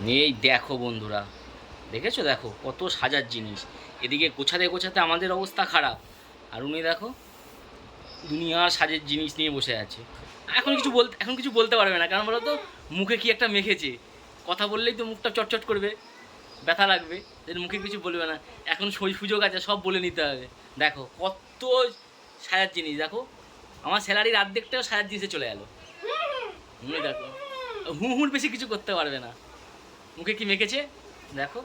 এই দেখো বন্ধুরা, দেখেছো? দেখো কত সাজার জিনিস। এদিকে গোছাতে গোছাতে আমাদের অবস্থা খারাপ, আর উনি দেখো দুনিয়ার সাজের জিনিস নিয়ে বসে আছে। এখন কিছু বলতে পারবে না, কারণ বলো তো মুখে কি একটা মেখেছে। কথা বললেই তো মুখটা চটচট করবে, ব্যথা লাগবে, এর মুখে কিছু বলবে না। এখন সুযোগ আছে, সব বলে নিতে হবে। দেখো কত সাজার জিনিস। দেখো আমার স্যালারির অর্ধেকটাও সাজার জিনিসে চলে গেল। দেখো হুড় বেশি কিছু করতে পারবে না। মুখে কি মেখেছে দেখো।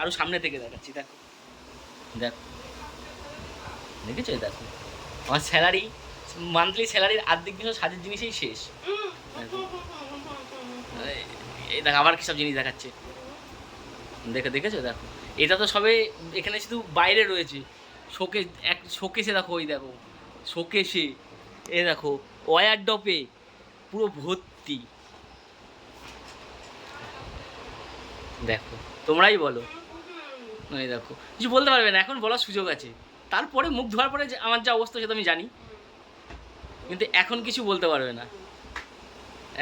আরো সামনে থেকে দেখাচ্ছি। দেখো দেখো, দেখেছো? দেখো আমার স্যালারি, মান্থলি স্যালারির অর্ধেক দিন সাজের জিনিসেই শেষ। দেখো এই দেখো আবার কিসব জিনিস দেখাচ্ছে। দেখেছো? দেখো এটা তো সবে এখানে শুধু বাইরে রয়েছে। শোকেসে দেখো, ওই দেখো শোকেসে, এ দেখো ওয়ার ডপে পুরো ভর্তি। দেখো তোমরাই বলো। এই দেখো কিছু বলতে পারবে না, এখন বলার সুযোগ আছে। তারপরে মুখ ধোয়ার পরে যে আমার যা অবস্থা সেটা আমি জানি, কিন্তু এখন কিছু বলতে পারবে না।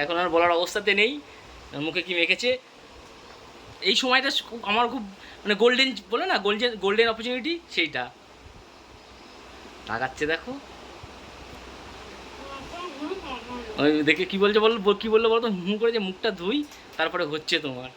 এখন আর বলার অবস্থাতে নেই। মুখে কি মেখেছে এই সময়টা আমার খুব মানে গোল্ডেন, বলে না গোল্ডেন গোল্ডেন অপরচুনিটি, সেইটা তাকাচ্ছে। দেখো ওই দেখে কি বলছে বলো, কি বললো বলো তো, হুম করে যে মুখটা ধুই তারপরে হচ্ছে তোমার।